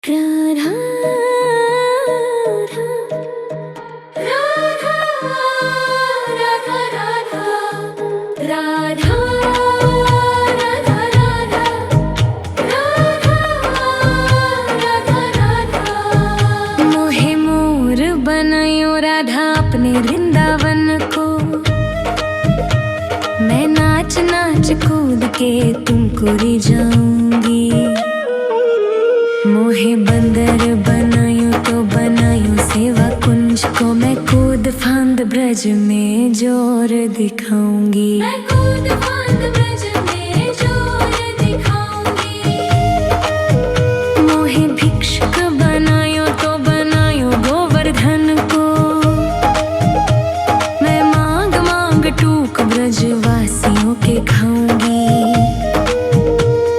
राधा राधा राधा राधा राधा राधा राधा राधा राधा मोहे मोर बनायो राधा अपने वृंदावन को। मैं नाच नाच कूद के तुमको ले जाऊंगी। मोहे बंदर बनायो तो बनायो सेवा कुंज को। मैं कूद फांद ब्रज में जोर दिखाऊंगी। मैं कूद फांद ब्रज में जोर दिखाऊंगी। मोहे भिक्षुक बनायो तो बनायो गोवर्धन को। मैं मांग मांग टूक ब्रजवासियों के खाऊंगी।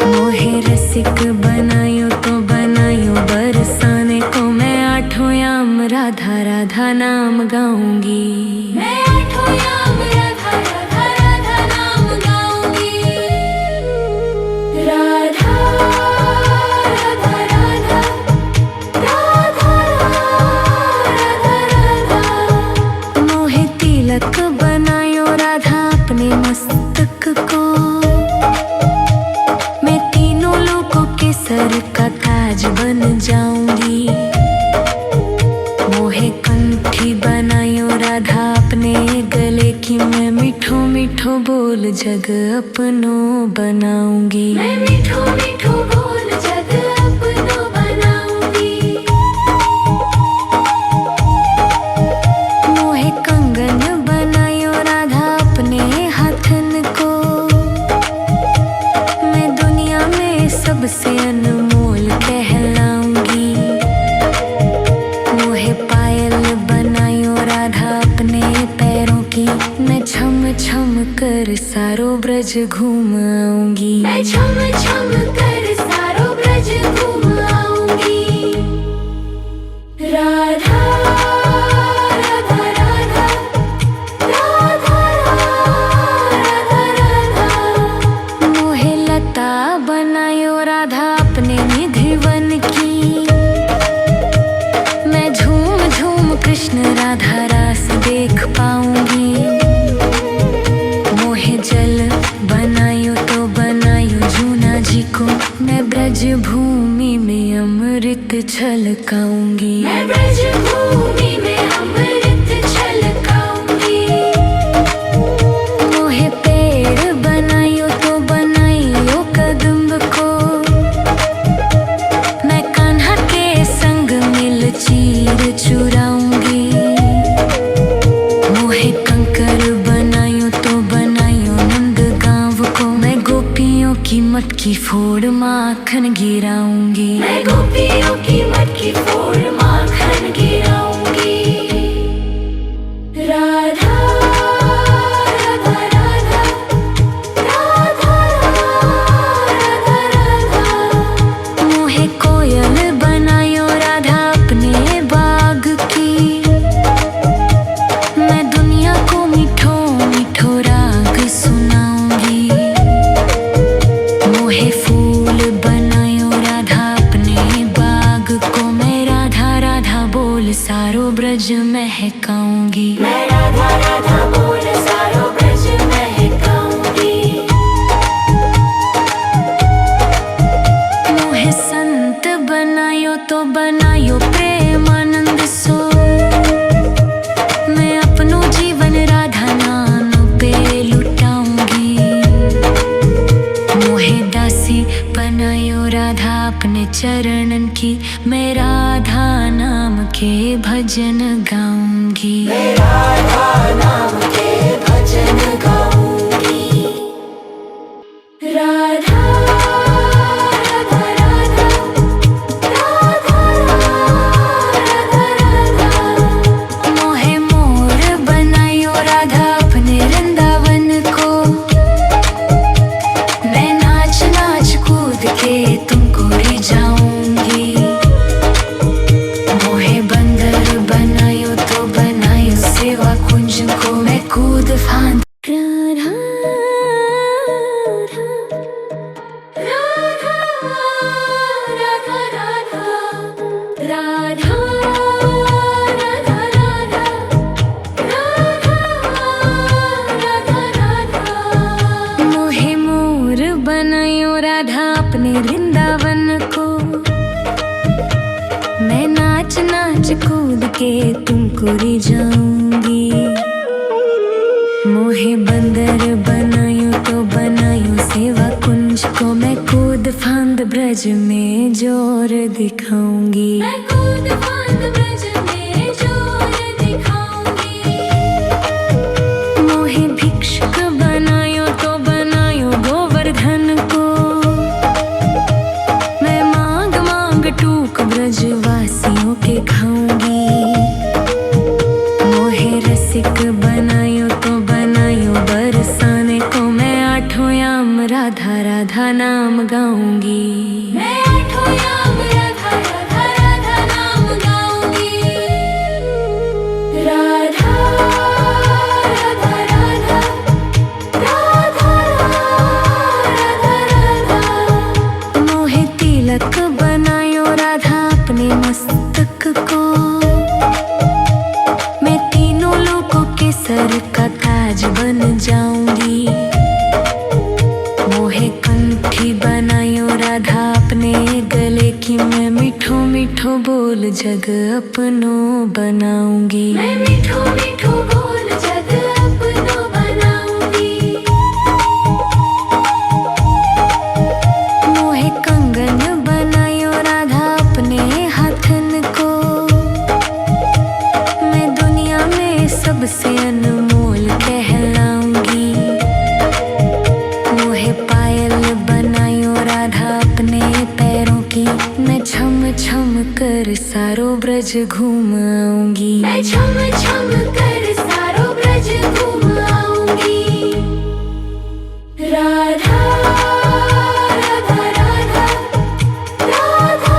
मोहे रसिक बनायो तो बनायो बरसाने को। मैं आठों याम राधा राधा नाम गाऊंगी। मैं आठों याम राधा राधा राधा नाम गाऊंगी। राधा राधा राधा राधा राधा राधा मोहे तिलक बनायो राधा अपने मस्तक को। मैं तीनों लोगों के सर का ताज बन जाऊंगी। मोहे कंठी बनायो राधा अपने गले की। मैं मीठो मीठो बोल जग अपनो बनाऊंगी। मैं मीठो मीठो बोल जग अपनो बनाऊंगी। मोहे कंगन बनायो राधा अपने हाथन को। मैं दुनिया में सबसे अनमोल कहलाऊंगी। मोहे पायल बनायो राधा अपने पैरों की। मैं छम छम कर सारो ब्रज घूम आऊंगी। मैं छम छम कर सारो ब्रज घूम आऊंगी। राधा राधा राधा राधा राधा राधा मोहे लता बनायो राधा अपने निधिवन की। मैं झूम झूम कृष्ण राधा रास देख पाऊंगी। मोहे जल बनायो तो बनायो जूना जी को। मैं ब्रज भूमि में अमृत छलकाऊंगी। मैं ब्रज भूमि में अमृत छलकाऊंगी। मोहे पेड़ बनायो तो बनायो कदम्ब को। मैं कान्हा के संग मिल चीर चुराऊंगी। मोहे कंकर बनायो तो बनायो नंद गांव को। मैं गोपियों की मटकी फोड़ माखन गिराऊंगी। मैं गोपियों की मटकी फोड़ माखन गिराऊंगी। राधा राधा राधा राधा राधा राधा मोहे कोयल बनायो राधा अपने बाग की। मैं दुनिया को मीठो मीठो राग सुनाऊंगी। मोहे फूल बनायो राधा अपने बाग को। मैं राधा राधा बोल सारो ब्रज महकाऊंगी। मैं राधा राधा बोल सारो ब्रज महकाऊंगी। मोहे संत बनायो तो बनायो प्रेमानंद सो। मैं अपनो जीवन राधा नाम पे लुटाऊंगी। मोहे दासी बनायो राधा अपने चरणन की। मैं राधा नाम के भजन गाऊंगी। मैं राधा नाम के भजन गाऊंगी। राधा राधा राधा राधा राधा राधा मोहे मोर बनायो राधा अपने वृंदावन को। मैं नाच नाच कूद के तुमको ले जाऊंगी। मोहे बंदर बनायो तो बनायो सेवा कुंज को। मैं कूद फांद राधा नाच कूद के तुमको रिझाऊंगी। मोहे बंदर बनायो तो बनायो सेवा कुंज को, मैं कूद फांद ब्रज में जोर दिखाऊंगी। मैं कूद फांद ब्रज में जोर दिखाऊंगी। मोहे भिक्षुक बनायो तो बनायो गोवर्धन को, मैं मांग मांग टूक ब्रजवासियों के खाऊंगी। मोहे रसिक बनायो तो बनायो बरसाने को, मैं आठों याम राधा राधा नाम गाऊंगी। मैं आठों याम राधा राधा राधा नाम गाऊंगी। राधा राधा राधा राधा राधा राधा। मोहे तिलक बनायो राधा अपने मस्तक को, मैं तीनों लोगों के सर का ताज बन जाऊंगी। मोहे कंठी बनायो राधा अपने गले की, मैं मीठो मीठो बोल जग अपनो बनाऊंगी। मैं मीठो मीठो बोल जग अपनो बनाऊंगी। मोहे कंगन बनायो राधा अपने हाथन को, मैं दुनिया में सबसे अनमोल कहलाऊंगी। मोहे पायल बनायो राधा अपने पैरों की, मैं छम छम कर सारो ब्रज घूम आऊंगी। मैं छम छम कर सारो ब्रज घूम आऊंगी। राधा राधा राधा राधा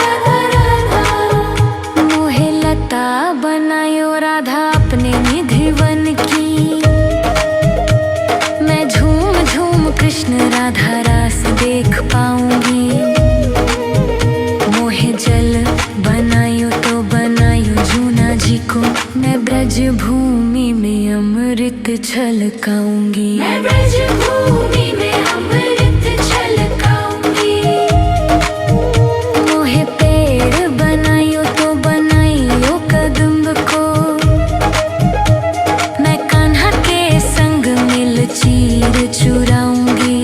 राधा राधा। मोहे लता बनायो राधा अपने निधिवन की, मैं झूम झूम कृष्ण राधा रास देख पाऊंगी। मोहे जल बनायो तो बनायो जूना जी को, मैं ब्रज भूमि में अमृत छलकाऊंगी। मैं ब्रज भूमि में अमृत छलकाऊंगी। मोहे पेड़ बनायो तो बनायो कदम्ब को, मैं कान्हा के संग मिल चीर चुराऊंगी।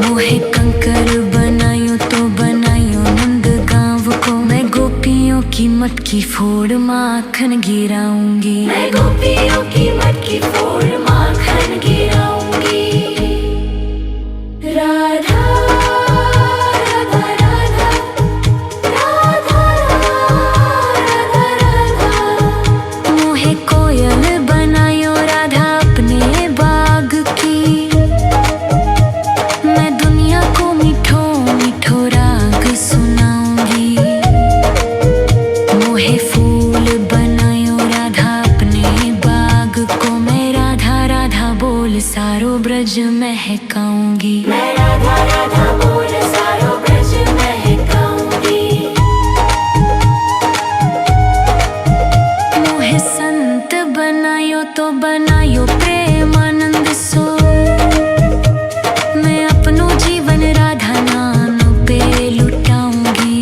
मोहे कंकर बनायो तो बनायो नंद गांव को, मैं गोपियों की मटकी फोड़ माखन गिराऊंगी। मैं गोपियों की मटकी फोड़ माखन गिराऊंगी। राधा राधा राधा राधा राधा राधा। मोहे कोयल बनायो राधा अपने बाग की, मैं दुनिया को मीठो मीठो राग सुनाऊंगी। मोहे फूल बनायो राधा अपने बाग को, मैं राधा राधा बोल सारो ब्रज महकाऊंगी। मैं राधा राधा बोल सारो ब्रज महकाऊंगी। मोहे संत बनायो तो बनायो प्रेमानंद सो, मैं अपनो जीवन राधा नाम पे लुटाऊंगी।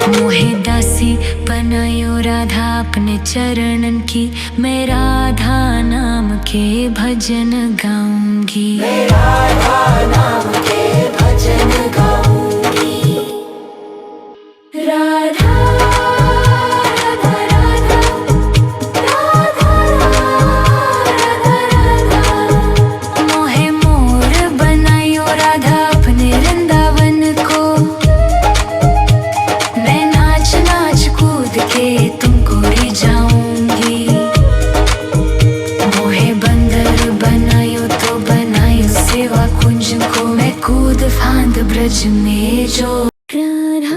मोहे दासी बनायो राधा अपने चरणन की, मैं राधा नाम के भजन गाऊंगी। मैं राधा नाम के भजन गाऊंगी। राधा राधा राधा राधा राधा राधा। मोहे मोर बनायो राधा अपने वृंदावन को, मैं नाच नाच कूद के तुमको रिझाऊंगी। मोहे बंदर बनायो तो बनायो सेवा कुंज को, मैं कूद फांद ब्रज में जो। राधा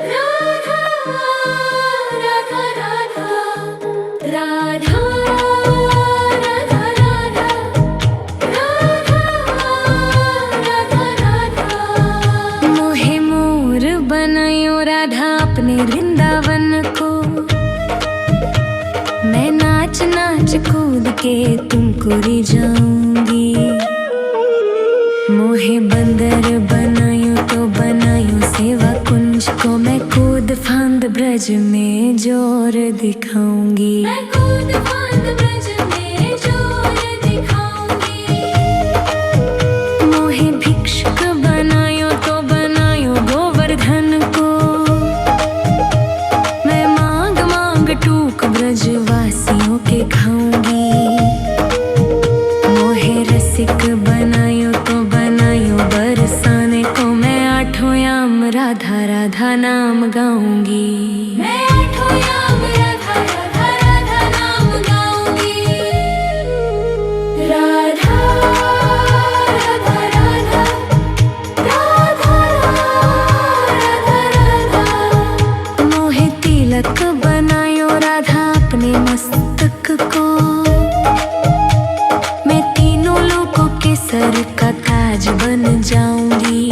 राधा राधा राधा राधा राधा राधा राधा। मोहे मोर बनायो राधा अपने वृंदावन को, मैं नाच नाच कूद के तुमको रिझाऊंगी। मोहे बंदर ब्रज में जोर दिखाऊंगी। मैं कूद फांद ब्रज में जोर दिखाऊंगी। मोहे भिक्षुक बनायो तो बनायो गोवर्धन को। मैं मांग मांग टूक ब्रजवासियों के खाऊंगी। मोहे रसिक बनायो तो बनायो बरसाने को। मैं आठों याम राधा राधा नाम गाऊंगी। मैं आठों याम राधा राधा राधा नाम गाऊंगी। राधा राधा राधा राधा राधा राधा। मोहे तिलक बनायो राधा अपने मस्तक को। मैं तीनों लोगों के सर का ताज बन जाऊंगी।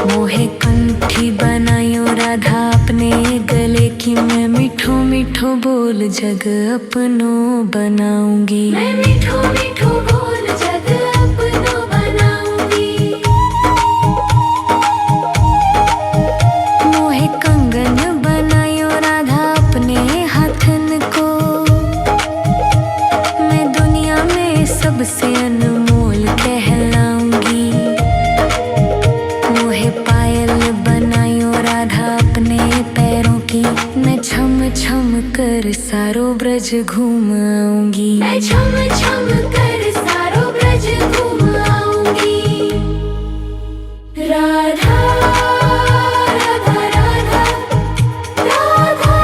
मोहे कंठी बनायो राधा अपने गले की। मैं मीठो मीठो बोल जग अपनो बनाऊंगी। मैं मीठो मीठो बोल जग अपनो बनाऊंगी। मोहे कंगन बनायो राधा अपने हाथन को। मैं दुनिया में सबसे अनमोल कहलाऊंगी। मोहे पायल बनायो राधा अपने पैरों की। मैं छम छम कर सारो ब्रज घूम आऊंगी। मैं छम छम कर सारो ब्रज घूम आऊंगी। राधा राधा राधा राधा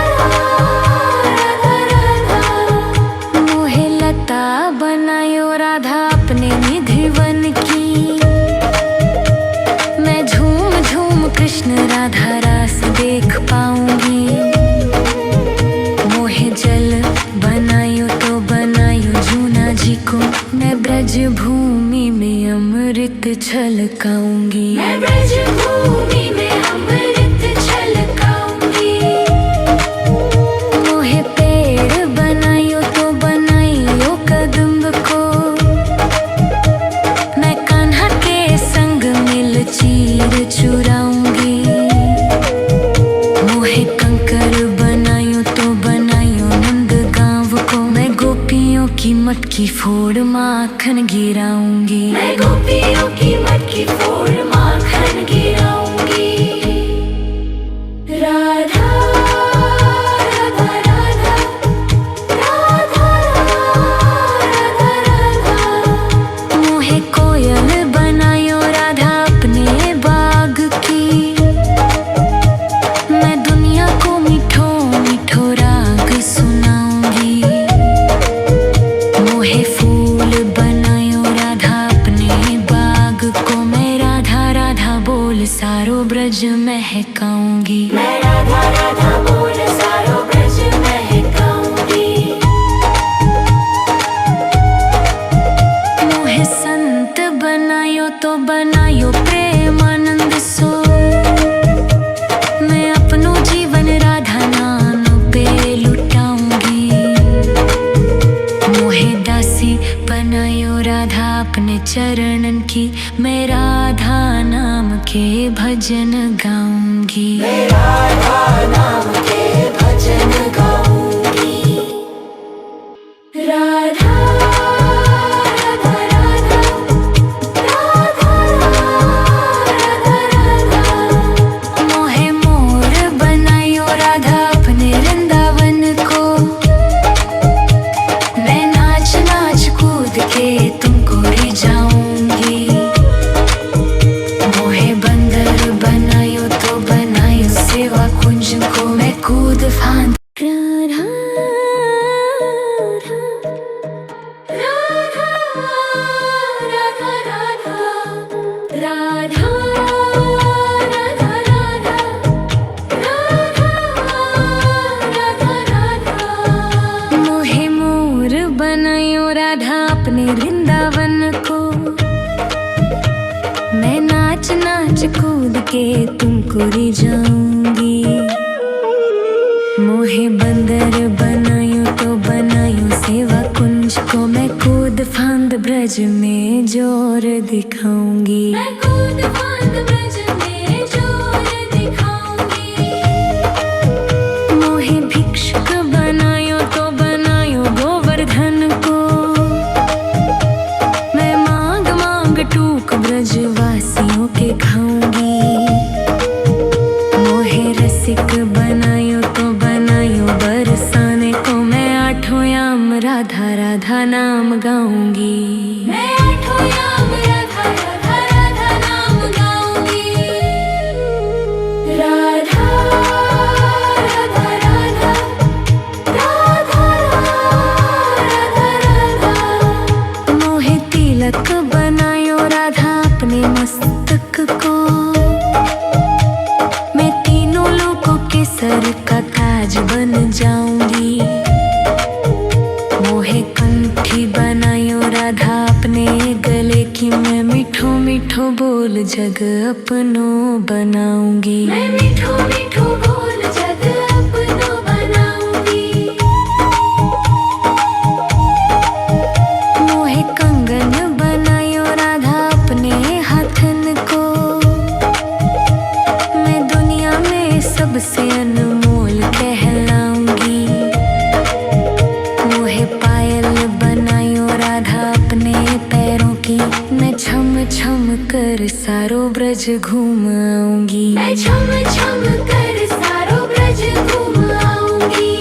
राधा राधा। मोहे लता बनायो राधा अपने निधि वन की। मैं झूम झूम कृष्ण राधा रास देख पाऊंगी। मोहे जल बनायो तो बनायो जूना जी को। मैं ब्रज भूमि में अमृत छलकाऊंगी। मैं ब्रज भूमि में अमृत छलकाऊंगी। मोहे पेड़ बनायो तो बनायो कदम्ब को। मैं कान्हा के संग मिल चीर चुराऊंगी। मोहे कंकर बनायो तो बनायो नंद गांव को। मैं गोपियों की मटकी फोड़ माखन गिराऊंगी। मैं गोपियों की मटकी फोड़ माखन गिराऊंगी। राधा राधा राधा राधा राधा राधा। मोहे कोयल बनायो राधा अपने बाग की। मैं दुनिया को मीठो मीठो राग सुनाऊंगी। मोहे फूल बनायो राधा अपने बाग को। मैं राधा राधा बोल सारो ब्रज महकाऊंगी। मैं राधा राधा बोल सारो ब्रज महकाऊंगी। मोहे संत बनायो तो बनायो प्रेमानंद सो। मैं अपनो जीवन राधा नाम पे लुटाऊंगी। मोहे दासी बनायो राधा अपने चरणन की। मैं राधा नाम के भजन गाऊंगी। मैं राधा नाम के भजन गाऊंगी। राधा राधा राधा राधा राधा राधा। मोहे मोर बनायो राधा अपने वृंदावन को। मैं नाच नाच कूद के तुमको रिझाऊंगी। मोहे बंदर बनायो तो बनायो सेवा कुंज को। मैं कूद फांद राधा राधा राधा राधा राधा राधा राधा राधा। मोहे मोर बनायो राधा अपने वृंदावन को। मैं नाच नाच कूद के तुमको रिझाऊंगी। मोहे बंदर बनायो तो बनायो सेवा कुंज को। मैं कूद फांद ब्रज में जोर दिखाऊंगी। मैं कूद फांद ब्रज में जोर दिखाऊंगी। टूक ब्रजवासियों के खाऊंगी। मोहे रसिक बनायो तो बनायो, बरसाने को मैं आठों याम राधा राधा नाम गाऊंगी। मैं आठों याम राधा राधा राधा नाम गाऊंगी। राधा राधा राधा राधा राधा राधा। मोहे तिलक बनायो राधा अपने मस्तक को, मैं तीनों लोगों के सर का ताज बन जाऊंगी। मोहे कंठी बनायो राधा अपने गले की, मैं मीठो मीठो बोल जग अपनो बनाऊंगी। मैं मीठो मीठो बोल जग अपनो बनाऊंगी। मोहे कंगन बनायो राधा अपने हाथन को, मैं दुनिया में सबसे अनमोल कहलाऊंगी। मोहे पायल बनायो राधा अपने पैरों की, मैं छम छम कर सारो ब्रज घूम आऊंगी। मैं छम छम कर सारो ब्रज घूम आऊंगी।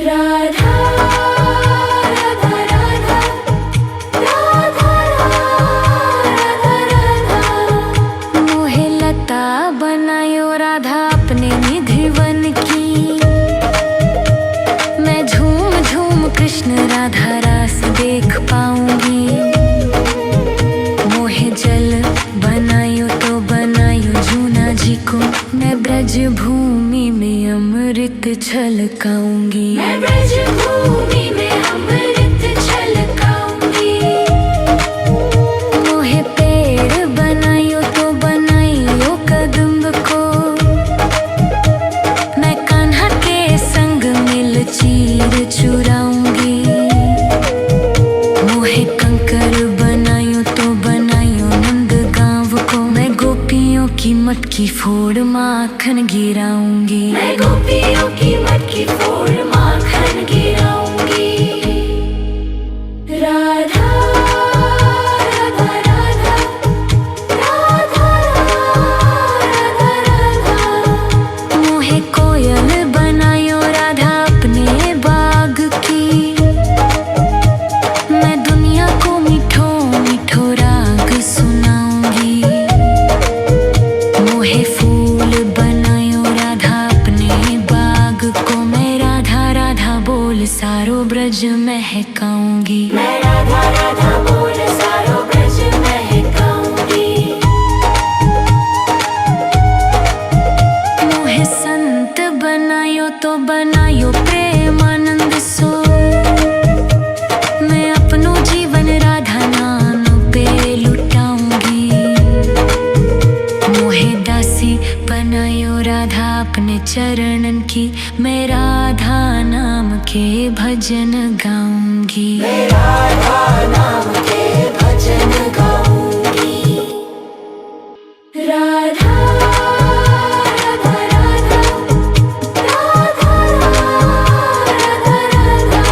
राधा राधा राधा राधा राधा राधा। मोहे लता बनायो राधा अपने निधि वन की, मैं झूम झूम कृष्ण राधा रास देख पाऊंगी। मोहे जल बनायो तो बनायो जूना जी को, मैं ब्रज भूमि में अमृत छलकाऊंगी। मैं ब्रज भूमि में अमृत छलकाऊंगी। मोहे पेड़ बनायो तो बनायो कदम्ब को, मैं कान्हा के संग मिल चीर चुराऊंगी। मोहे कंकर बनायो तो बनायो नंद गांव को, मैं गोपियों की मटकी फोड़ माखन गिराऊंगी। मैं गोपियों की मटकी फोड़ माखन गिराऊंगी। राधा राधा राधा राधा राधा राधा। मोहे कोयल बनायो राधा अपने बाग की, मैं दुनिया को मीठो मीठो राग सुनाऊंगी। मोहे फूल बनायो राधा अपने बाग को, मैं राधा राधा बोल सारो ब्रज महकाऊंगी। मैं राधा राधा बोल सारो ब्रज महकाऊंगी। मोहे संत बनायो तो बनायो प्रेमानंद सो, मैं अपनो जीवन राधा नाम पे लुटाऊंगी। मोहे दासी बनायो राधा अपने चरणन की, मैं राधा नाम के भजन गाऊंगी। मैं राधा नाम के भजन गाऊंगी। राधा राधा राधा राधा राधा राधा।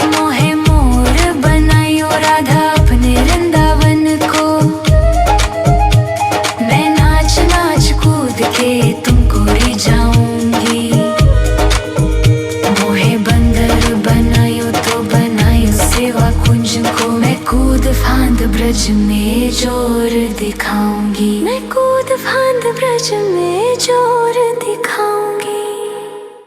मोहे मोर बनायो राधा अपने वृंदावन को, मैं नाच नाच कूद के तुमको रिझाऊंगी। मोहे बंदर बनायो तो बनायो सेवा कुंज को, मैं कूद फांद ब्रज में जोर दिखाऊंगी। मैं कूद फांद ब्रज में जोर दिखाऊंगी।